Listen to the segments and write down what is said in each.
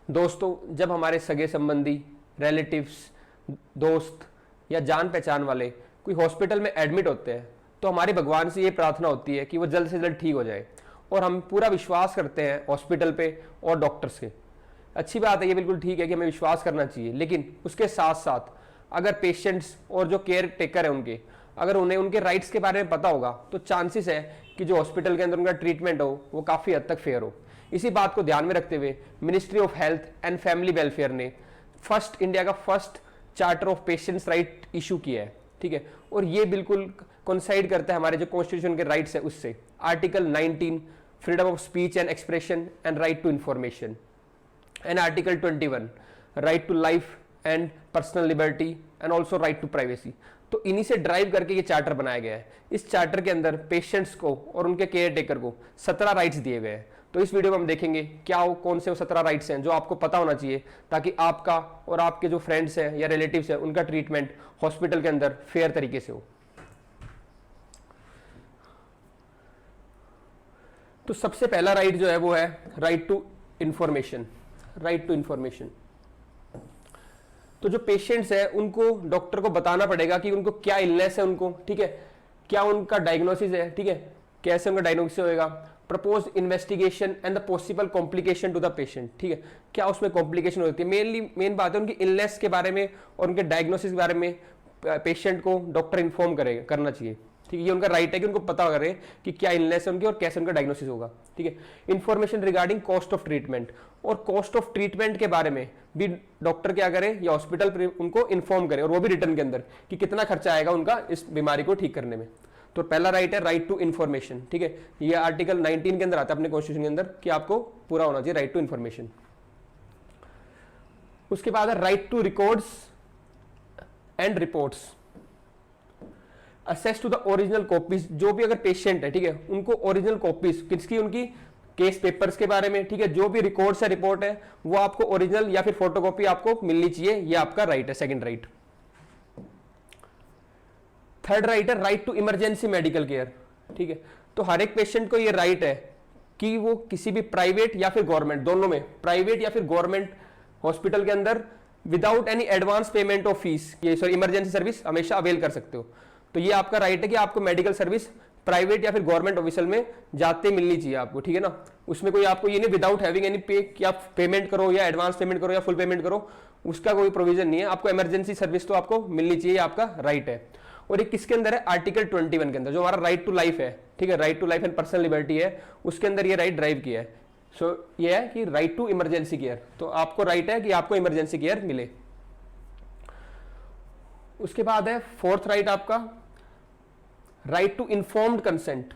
दोस्तों, जब हमारे सगे संबंधी, रिलेटिव्स, दोस्त या जान पहचान वाले कोई हॉस्पिटल में एडमिट होते हैं तो हमारी भगवान से ये प्रार्थना होती है कि वो जल्द से जल्द ठीक हो जाए, और हम पूरा विश्वास करते हैं हॉस्पिटल पे और डॉक्टर्स के। अच्छी बात है, ये बिल्कुल ठीक है कि हमें विश्वास करना चाहिए, लेकिन उसके साथ साथ अगर पेशेंट्स और जो केयर टेकर है उनके, अगर उन्हें उनके राइट्स के बारे में पता होगा तो चांसेस है कि जो हॉस्पिटल के अंदर उनका ट्रीटमेंट हो वो काफ़ी हद तक फेयर हो। इसी बात को ध्यान में रखते हुए ministry of health and family welfare ने इंडिया का first charter of patients right issue किया है, ठीक है। और ये बिल्कुल कोइंसाइड करता है हमारे जो कॉन्स्टिट्यूशन के राइट्स है उससे। Article 19 freedom of speech and expression and right to information, and article 21 right to life and personal liberty and also right to privacy. तो इन्हीं से ड्राइव करके ये चार्टर बनाया गया है। इस चार्टर के अंदर पेशेंट्स को और उनके केयर टेकर को 17 राइट्स दिए गए हैं। तो इस वीडियो में हम देखेंगे क्या वो कौन से वो 17 राइट्स हैं जो आपको पता होना चाहिए, ताकि आपका और आपके जो फ्रेंड्स हैं या रिलेटिव्स हैं उनका ट्रीटमेंट हॉस्पिटल के अंदर फेयर तरीके से हो। तो सबसे पहला राइट जो है वो है right to information. Right to information, तो जो पेशेंट्स है उनको डॉक्टर को बताना पड़ेगा कि उनको क्या इलनेस है उनको, ठीक है, क्या उनका डायग्नोसिस है, ठीक है, कैसे उनका डायग्नोसिस होएगा, propose investigation and the possible complication to the patient, ठीक है, क्या उसमें कॉम्प्लिकेशन होती है। मेन बात है उनकी इलनेस के बारे में और उनके डायग्नोसिस के बारे में पेशेंट को डॉक्टर इन्फॉर्म करना चाहिए, ठीक है। ये उनका राइट है कि उनको पता करें कि क्या इलनेस है उनकी और कैसे उनका डायग्नोसिस होगा, ठीक है। Information regarding cost of treatment, और कॉस्ट ऑफ ट्रीटमेंट के बारे में भी डॉक्टर क्या करे या हॉस्पिटल उनको इन्फॉर्म करे, और वो भी रिटर्न के अंदर कि कितना खर्चा आएगा उनका इस बीमारी को ठीक करने में। तो पहला राइट है राइट टू इन्फॉर्मेशन, ठीक है। ये आर्टिकल 19 के अंदर आता है अपने कॉन्स्टिट्यूशन के अंदर कि आपको पूरा होना चाहिए राइट टू इन्फॉर्मेशन। उसके बाद है right to records and reports, access to the original copies. जो भी अगर पेशेंट है, ठीक है, उनको ओरिजिनल कॉपीज किसकी, उनकी केस पेपर्स के बारे में, ठीक है, जो भी रिकॉर्ड्स है, रिपोर्ट है, वो आपको ओरिजिनल या फिर फोटोकॉपी आपको मिलनी चाहिए। ये आपका राइट है, सेकंड राइट। थर्ड राइट है right to emergency medical care, ठीक है। तो हर एक पेशेंट को ये राइट है कि वो किसी भी प्राइवेट या फिर गवर्नमेंट, दोनों में, प्राइवेट या फिर गवर्नमेंट हॉस्पिटल के अंदर without any advance payment of fees, ये सॉरी इमरजेंसी सर्विस हमेशा अवेल कर सकते हो। तो ये आपका राइट है कि आपको मेडिकल सर्विस प्राइवेट या फिर गवर्नमेंट ऑफिशियल में जाते मिलनी चाहिए आपको, ठीक है ना। उसमें कोई आपको ये नहीं विदाउट हैविंग एनी पे कि आप पेमेंट करो या एडवांस पेमेंट करो या फुल पेमेंट करो, उसका कोई प्रोविजन नहीं है। आपको इमरजेंसी सर्विस तो आपको मिलनी चाहिए, आपका राइट है। और एक किसके अंदर है, आर्टिकल 21 के अंदर, जो हमारा राइट टू लाइफ है, ठीक है, right to life and personal liberty है, उसके अंदर ये राइट ड्राइव किया है। सो ये है कि राइट टू इमरजेंसी केयर, तो आपको राइट है कि आपको इमरजेंसी केयर मिले। उसके बाद है फोर्थ राइट आपका राइट टू इन्फॉर्म्ड कंसेंट,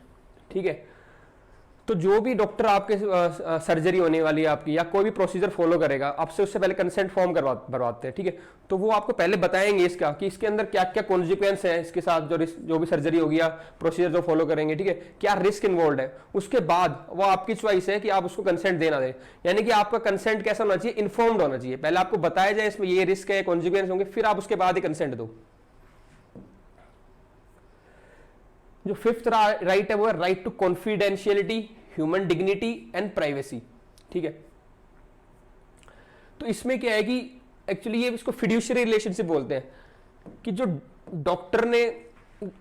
ठीक है। तो जो भी डॉक्टर आपके सर्जरी होने वाली है आपकी या कोई भी प्रोसीजर फॉलो करेगा, आपसे उससे पहले कंसेंट फॉर्म करवाते हैं, ठीक है। तो वो आपको पहले बताएंगे इसका कि इसके अंदर क्या क्या कॉन्सिक्वेंस है, इसके साथ जो भी सर्जरी होगी या प्रोसीजर जो फॉलो करेंगे, ठीक है, क्या रिस्क इन्वॉल्व है। उसके बाद वो आपकी चॉइस है कि आप उसको कंसेंट देना दें, यानी कि आपका कंसेंट कैसा होना चाहिए, इन्फॉर्म्ड होना चाहिए। पहले आपको बताया जाए इसमें ये रिस्क है, कॉन्सिक्वेंस होंगे, फिर आप उसके बाद ही कंसेंट दो। जो फिफ्थ राइट है वो है right to confidentiality, human dignity and privacy, ठीक है। तो इसमें क्या है कि एक्चुअली ये इसको फिड्यूशियरी रिलेशनशिप बोलते हैं कि जो डॉक्टर ने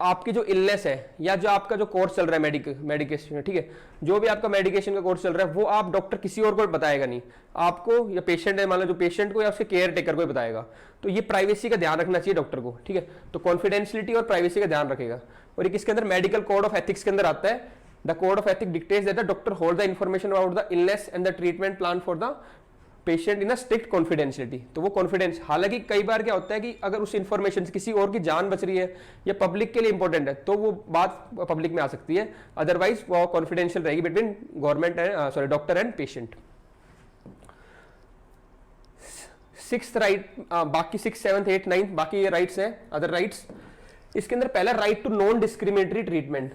आपकी जो इलनेस है या जो आपका जो कोर्स चल रहा है मेडिकेशन, ठीक है, जो भी आपका मेडिकेशन का कोर्स चल रहा है वो आप डॉक्टर किसी और को बताएगा नहीं, आपको या पेशेंट है मान लो जो पेशेंट को या उसके केयर टेकर को बताएगा। तो ये प्राइवेसी का ध्यान रखना चाहिए डॉक्टर को, ठीक है। तो कॉन्फिडेंशियलिटी और प्राइवेसी का ध्यान रखेगा। और ये किसके अंदर, मेडिकल कोड ऑफ एथिक्स के अंदर आता है। The code of ethics dictates that the doctor hold the information about the illness and the treatment plan for the patient in a strict confidentiality. तो वो कॉन्फिडेंस, हालांकि कई बार क्या होता है कि अगर उस इंफॉर्मेशन से किसी और की जान बच रही है या पब्लिक के लिए इंपॉर्टेंट है तो वो बात पब्लिक में आ सकती है, अदरवाइज वो कॉन्फिडेंशियल रहेगी between government and sorry doctor and patient. Sixth right, बाकी 6, 7, 8, 9 बाकी ये राइट्स हैं, अदर राइट्स। इसके अंदर पहला right to non discriminatory treatment.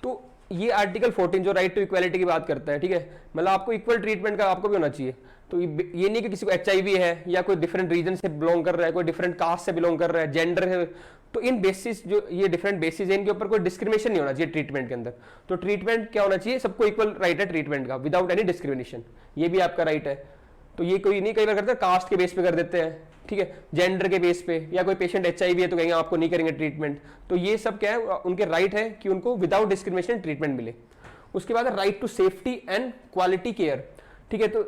तो ये आर्टिकल 14 जो राइट टू इक्वालिटी की बात करता है, ठीक है, मतलब आपको इक्वल ट्रीटमेंट का आपको भी होना चाहिए। तो ये नहीं कि किसी को HIV है या कोई डिफरेंट रीजन से बिलोंग कर रहा है, कोई डिफरेंट कास्ट से बिलोंग कर रहा है, जेंडर है, तो इन बेसिस जो ये डिफरेंट बेसिस है इनके ऊपर कोई डिस्क्रिमिनेशन नहीं होना चाहिए ट्रीटमेंट के अंदर। तो ट्रीटमेंट क्या होना चाहिए, सबको इक्वल राइट है ट्रीटमेंट का विदाउट एनी डिस्क्रिमिनेशन, ये भी आपका राइट है। तो ये कोई नहीं, कई बार करते हैं कास्ट के बेस पे कर देते हैं, ठीक है, जेंडर के बेस पे, या कोई पेशेंट HIV है तो कहेंगे आपको नहीं करेंगे ट्रीटमेंट। तो ये सब क्या है, उनके राइट है कि उनको विदाउट डिस्क्रिमिनेशन ट्रीटमेंट मिले। उसके बाद right to safety and quality care, ठीक है, तो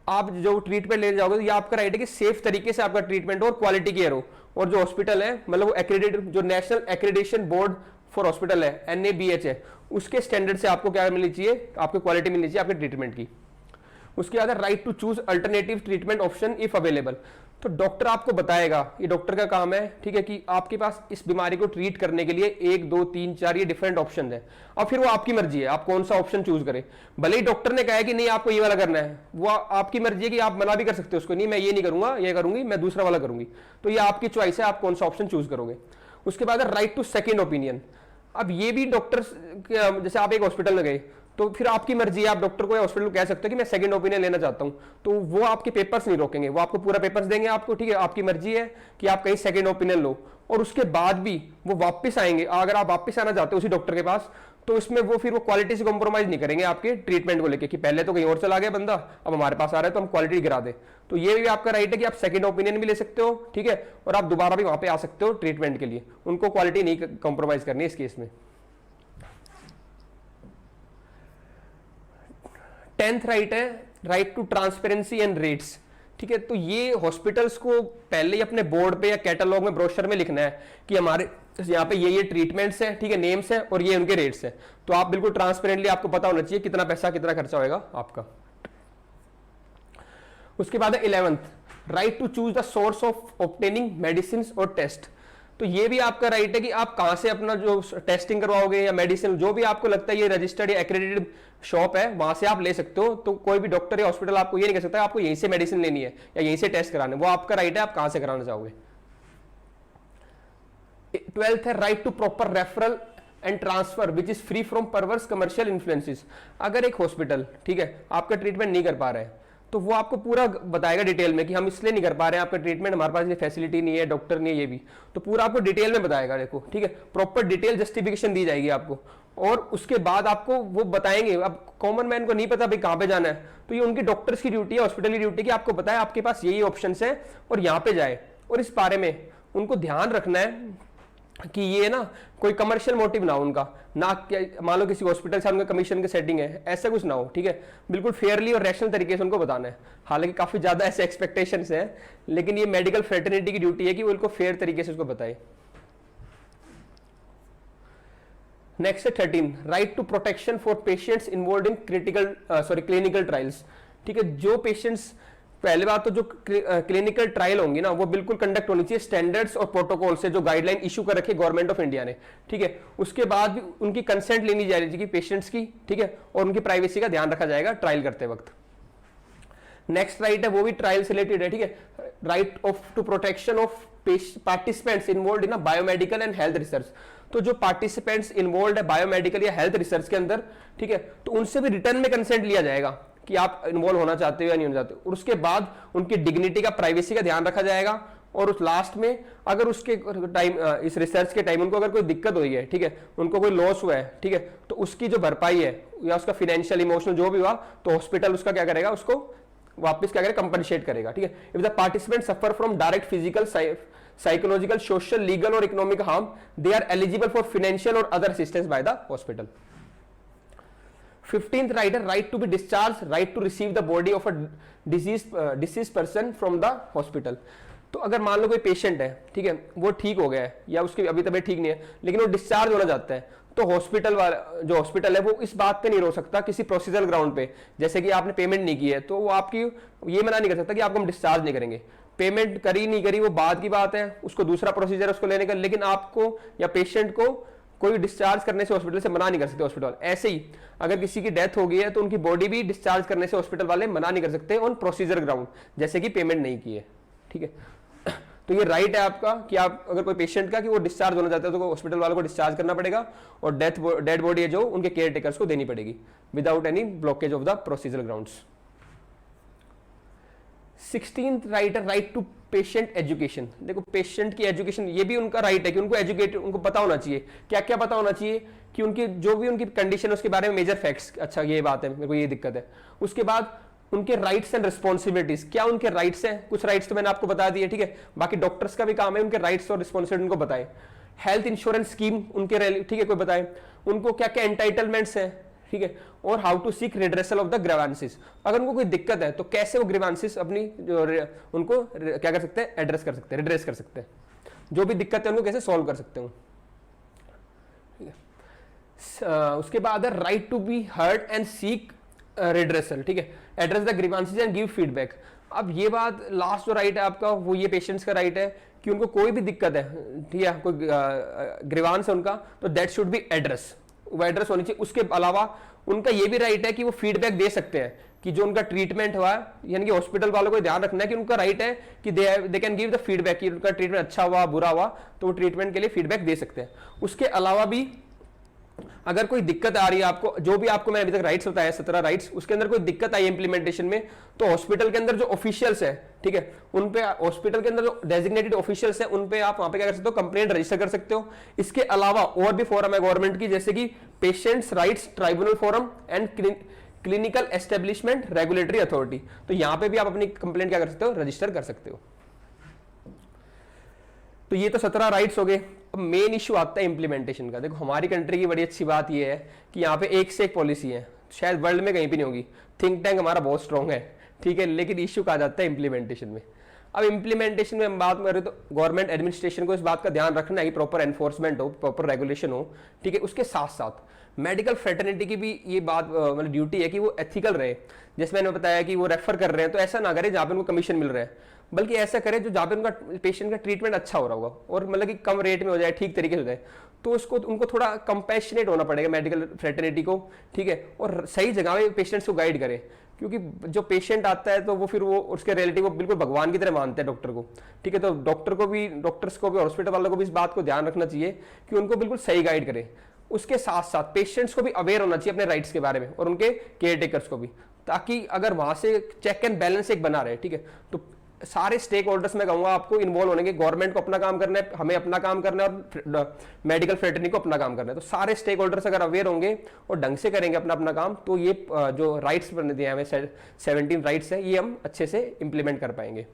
आप जो ट्रीटमेंट ले जाओगे तो ये आपका राइट है कि सेफ तरीके से आपका ट्रीटमेंट हो और क्वालिटी केयर हो। और जो हॉस्पिटल है मतलब वो एक्रेडिटेड, जो national accreditation board for hospital है NABH है, उसके स्टैंडर्ड से आपको क्या मिलनी चाहिए, आपको क्वालिटी मिलनी चाहिए आपके ट्रीटमेंट की। उसके बाद right to choose alternative treatment option if available. तो डॉक्टर आपको बताएगा, ये डॉक्टर का काम है, ठीक है, कि आपके पास इस बीमारी को ट्रीट करने के लिए 1 2 3 4 ये डिफरेंट ऑप्शन है, और फिर वो आपकी मर्जी है आप कौन सा ऑप्शन चूज करें। भले ही डॉक्टर ने कहा है कि नहीं आपको ये वाला करना है, वो आपकी मर्जी है कि आप मना भी कर सकते हो उसको, नहीं मैं ये नहीं करूंगा, ये करूंगी, मैं दूसरा वाला करूंगी। तो ये आपकी चॉइस है, आप कौन सा ऑप्शन चूज करोगे। उसके बाद राइट टू सेकेंड ओपिनियन। अब ये भी डॉक्टर, जैसे आप एक हॉस्पिटल में गए तो फिर आपकी मर्जी है, आप डॉक्टर को या हॉस्पिटल को कह सकते हो कि मैं सेकंड ओपिनियन लेना चाहता हूं, तो वो आपके पेपर्स नहीं रोकेंगे, वो आपको पूरा पेपर्स देंगे आपको, ठीक है, आपकी मर्जी है कि आप कहीं सेकंड ओपिनियन लो। और उसके बाद भी वो वापस आएंगे, अगर आप वापस आना चाहते हो उसी डॉक्टर के पास, तो इसमें वो फिर वो क्वालिटी से कॉम्प्रोमाइज नहीं करेंगे आपके ट्रीटमेंट को लेकर कि पहले तो कहीं और चला गया बंदा, अब हमारे पास आ रहा है तो हम क्वालिटी गिरा दे। तो ये भी आपका राइट है कि आप सेकंड ओपिनियन भी ले सकते हो, ठीक है, और आप दोबारा भी वहां पे आ सकते हो ट्रीटमेंट के लिए, उनको क्वालिटी नहीं कॉम्प्रोमाइज करनी है इस केस में। 10th राइट है right to transparency and rates, ठीक है, तो ये हॉस्पिटल्स को पहले ही अपने बोर्ड पे या कैटलॉग में ब्रोशर में लिखना है कि हमारे यहाँ पे ये ट्रीटमेंट्स है, ठीक है, नेम्स है और ये उनके रेट्स है। तो आप बिल्कुल ट्रांसपेरेंटली आपको पता होना चाहिए कितना पैसा कितना खर्चा होएगा आपका। उसके बाद है 11th right to choose the source of obtaining medicine और टेस्ट। तो ये भी आपका राइट है कि आप कहां से अपना जो टेस्टिंग करवाओगे या मेडिसिन, जो भी आपको लगता है ये रजिस्टर्ड या एक्रेडिटेड शॉप है, वहां से आप ले सकते हो। तो कोई भी डॉक्टर या हॉस्पिटल आपको ये नहीं कह सकता आपको यहीं से मेडिसिन लेनी है या यहीं से टेस्ट कराने, वो आपका राइट है, आप कहां से कराना चाहोगे। 12th है right to proper referral and transfer which is free from perverse commercial influences. अगर एक हॉस्पिटल, ठीक है, आपका ट्रीटमेंट नहीं कर पा रहा है तो वो आपको पूरा बताएगा डिटेल में कि हम इसलिए नहीं कर पा रहे हैं आपका ट्रीटमेंट, हमारे पास ये फैसिलिटी नहीं है, डॉक्टर नहीं है, ये भी, तो पूरा आपको डिटेल में बताएगा, देखो, ठीक है, प्रॉपर डिटेल जस्टिफिकेशन दी जाएगी आपको। और उसके बाद आपको वो बताएंगे, अब कॉमन मैन को नहीं पता भाई कहाँ पे जाना है, तो ये उनकी डॉक्टर्स की ड्यूटी है, हॉस्पिटल की ड्यूटी है कि आपको बताए आपके पास यही ऑप्शन है और यहाँ पे जाए। और इस बारे में उनको ध्यान रखना है कि ये ना कोई कमर्शियल मोटिव ना हो उनका, ना मान लो किसी हॉस्पिटल से उनका कमीशन की सेटिंग है, ऐसा कुछ ना हो, ठीक है, बिल्कुल फेयरली और रैशनल तरीके से उनको बताना है। हालांकि काफी ज्यादा ऐसे एक्सपेक्टेशंस हैं, लेकिन ये मेडिकल फ्रेटर्निटी की ड्यूटी है कि वो उनको फेयर तरीके से उसको बताए। नेक्स्ट है 13 right to protection for patients involve in clinical trials, ठीक है, जो पेशेंट्स, पहले बात तो जो क्लिनिकल ट्रायल होंगी ना वो बिल्कुल कंडक्ट होनी चाहिए स्टैंडर्ड्स और प्रोटोकॉल से, जो गाइडलाइन इशू कर रखे गवर्नमेंट ऑफ इंडिया ने, ठीक है। उसके बाद भी उनकी कंसेंट लेनी जा रही थी पेशेंट्स की, ठीक है, और उनकी प्राइवेसी का ध्यान रखा जाएगा ट्रायल करते वक्त। नेक्स्ट राइट है वो भी ट्रायल से रिलेटेड है, ठीक है, right of to protection of participants involve in biomedical and health research. तो जो पार्टिसिपेंट्स इन्वॉल्व है बायोमेडिकल या हेल्थ रिसर्च के अंदर, ठीक है, तो उनसे भी रिटर्न में कंसेंट लिया जाएगा कि आप इन्वॉल्व होना चाहते हो या नहीं होना चाहते हो। और उसके बाद उनकी डिग्निटी का, प्राइवेसी का ध्यान रखा जाएगा। और उस लास्ट में अगर उसके टाइम, इस रिसर्च के टाइम उनको अगर कोई दिक्कत हुई है, ठीक है, उनको कोई लॉस हुआ है, ठीक है, तो उसकी जो भरपाई है या उसका फाइनेंशियल इमोशनल जो भी हुआ, तो हॉस्पिटल उसका क्या करेगा, उसको वापस क्या करेगा, कंपनसेट करेगा, ठीक है। If the participant suffer from direct physical, psychological, social, legal और economic harm, they are eligible for financial और other assistance by the hospital. 15th right है right to be discharge, right to receive the body of a deceased person from the hospital. तो अगर मान लो कोई patient है, ठीक है, वो ठीक हो गया है या उसकी अभी तबीयत ठीक नहीं है, लेकिन वो डिस्चार्ज होना चाहता है, तो हॉस्पिटल वाला, जो हॉस्पिटल है, वो इस बात पे नहीं रोक सकता किसी प्रोसीजरल ग्राउंड पे, जैसे कि आपने पेमेंट नहीं की है, तो वो आपकी ये मना नहीं कर सकता कि आपको हम डिस्चार्ज नहीं करेंगे। पेमेंट करी नहीं करी वो बाद की बात है, उसको दूसरा प्रोसीजर उसको लेने का, लेकिन आपको या पेशेंट को कोई डिस्चार्ज करने से हॉस्पिटल से मना नहीं कर सकते हॉस्पिटल। ऐसे ही अगर किसी की डेथ हो गई है तो उनकी बॉडी भी डिस्चार्ज करने से हॉस्पिटल वाले मना नहीं कर सकते ऑन प्रोसीजर ग्राउंड, जैसे कि पेमेंट नहीं की है, ठीक है। तो ये राइट है आपका कि आप अगर कोई पेशेंट का कि वो डिस्चार्ज होना चाहते हैं तो हॉस्पिटल वालों को डिस्चार्ज करना पड़ेगा और डेड बॉडी है जो उनके केयर टेकर्स को देनी पड़ेगी without any blockage of the procedure grounds. 16th right है राइट टू पेशेंट एजुकेशन। देखो पेशेंट की एजुकेशन ये भी उनका राइट है कि उनको एजुकेट, उनको पता होना चाहिए, क्या क्या पता होना चाहिए कि उनकी जो भी उनकी कंडीशन है उसके बारे में मेजर फैक्ट्स, अच्छा ये बात है, मेरे को ये दिक्कत है। उसके बाद उनके राइट्स एंड रिस्पॉन्सिबिलिटीज, क्या उनके राइट्स हैं, कुछ राइट्स तो मैंने आपको बता दिए, ठीक है, बाकी डॉक्टर्स का भी काम है उनके राइट्स और रिस्पॉन्सिबिलिटी उनको बताए। हेल्थ इंश्योरेंस स्कीम उनके, ठीक है, कोई बताए उनको क्या क्या एंटाइटलमेंट्स हैं, ठीक है, और how to seek redressal of the grievances, अगर उनको कोई दिक्कत है तो कैसे वो ग्रीवांसेस अपनी उनको क्या कर सकते हैं, एड्रेस कर सकते हैं, रिड्रेस कर सकते हैं, जो भी दिक्कत है उनको कैसे सॉल्व कर सकते हो, ठीक है। उसके बाद है right to be heard and seek redressal, ठीक है, address the grievances and give feedback. अब ये बात लास्ट जो राइट है आपका, वो ये पेशेंट्स का राइट है कि उनको कोई भी दिक्कत है, ठीक है, कोई ग्रीवांस है उनका, तो दैट शुड बी एड्रेस, वो एड्रेस होनी चाहिए। उसके अलावा उनका ये भी राइट है कि वो फीडबैक दे सकते हैं कि जो उनका ट्रीटमेंट हुआ है, यानी कि हॉस्पिटल वालों को ध्यान रखना है कि उनका राइट है कि they can give the feedback कि उनका ट्रीटमेंट अच्छा हुआ बुरा हुआ, तो वो ट्रीटमेंट के लिए फीडबैक दे सकते हैं। उसके अलावा भी अगर कोई दिक्कत आ रही है आपको, जो भी आपको मैंने अभी तक राइट्स बताया 17 राइट्स, उसके अंदर कोई दिक्कत आई इंप्लीमेंटेशन में, तो हॉस्पिटल के अंदर जो ऑफिशियल्स है, ठीक है, उन पे हॉस्पिटल के अंदर जो डेजिग्नेटेड ऑफिशियल्स है उन पे आप वहां पे क्या कर सकते हो, कंप्लेंट रजिस्टर कर सकते हो। इसके अलावा और भी फोरम है गवर्नमेंट की, जैसे कि patients rights tribunal forum and clinical establishment regulatory authority, तो यहां पे भी आप अपनी कंप्लेंट क्या कर सकते हो, रजिस्टर कर सकते हो। तो ये तो 17 राइट्स हो गए। अब मेन इशू आता है इंप्लीमेंटेशन का। देखो हमारी कंट्री की बड़ी अच्छी बात ये है कि यहाँ पे एक से एक पॉलिसी है, शायद वर्ल्ड में कहीं भी नहीं होगी, थिंक टैंक हमारा बहुत स्ट्रॉन्ग है, ठीक है, लेकिन इशू कहा जाता है इंप्लीमेंटेशन में। अब इंप्लीमेंटेशन में हम बात करें तो गवर्नमेंट एडमिनिस्ट्रेशन को इस बात का ध्यान रखना है कि प्रॉपर एनफोर्समेंट हो, प्रॉपर रेगुलेशन हो, ठीक है। उसके साथ साथ मेडिकल फ्रेटर्निटी की भी ये बात मतलब ड्यूटी है कि वो एथिकल रहे। जैसे मैंने बताया कि वो रेफर कर रहे हैं तो ऐसा ना करें जहाँ पे उनको कमीशन मिल रहा है, बल्कि ऐसा करें जो जहाँ पे उनका पेशेंट का ट्रीटमेंट अच्छा हो रहा होगा और मतलब कि कम रेट में हो जाए, ठीक तरीके से हो जाए, तो उसको उनको थोड़ा कंपैशनेट होना पड़ेगा मेडिकल फ्रेटर्निटी को, ठीक है, और सही जगह पे पेशेंट्स को गाइड करें। क्योंकि जो पेशेंट आता है तो वो फिर वो उसके रिलेटिव को बिल्कुल भगवान की तरह मानते हैं डॉक्टर को, ठीक है, तो डॉक्टर्स को भी हॉस्पिटल वालों को भी इस बात को ध्यान रखना चाहिए कि उनको बिल्कुल सही गाइड करें। उसके साथ साथ पेशेंट्स को भी अवेयर होना चाहिए अपने राइट्स के बारे में और उनके केयर टेकर्स को भी, ताकि अगर वहां से चेक एंड बैलेंस एक बना रहे, ठीक है। तो सारे स्टेक होल्डर्स में कहूंगा आपको इन्वॉल्व होने के, गवर्नमेंट को अपना काम करना है, हमें अपना काम करना है और मेडिकल फ्रेटर्निटी को अपना काम करना है। तो सारे स्टेक होल्डर्स अगर अवेयर होंगे और ढंग से करेंगे अपना अपना काम, तो ये जो राइट्स बने दिए हमें 17 राइट्स है, ये हम अच्छे से इंप्लीमेंट कर पाएंगे।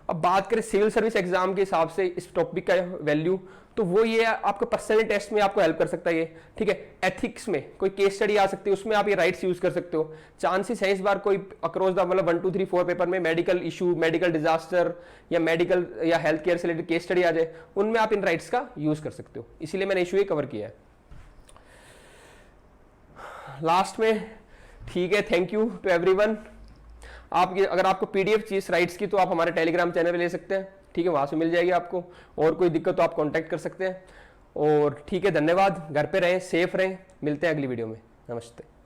अब बात करें सिविल सर्विस एग्जाम के हिसाब से इस टॉपिक का वैल्यू, तो वो ये आपको पर्सनल टेस्ट में आपको हेल्प कर सकता है ये, ठीक है। एथिक्स में कोई केस स्टडी आ सकती है, उसमें आप ये राइट्स यूज कर सकते हो। चांसेस है इस बार कोई अक्रॉस द मतलब 1 2 3 4 पेपर में मेडिकल इशू, मेडिकल डिजास्टर या मेडिकल या हेल्थ केयर से रिलेटेड केस स्टडी आ जाए, उनमें आप इन राइट्स का यूज कर सकते हो, इसीलिए मैंने इशू ये कवर किया है लास्ट में, ठीक है। Thank you to everyone. अगर आपको पीडीएफ चाहिए राइट्स की तो आप हमारे टेलीग्राम चैनल पे ले सकते हैं, ठीक है, वहां से मिल जाएगी आपको, और कोई दिक्कत तो आप कांटेक्ट कर सकते हैं। और ठीक है, धन्यवाद, घर पे रहें, सेफ रहें, मिलते हैं अगली वीडियो में, नमस्ते।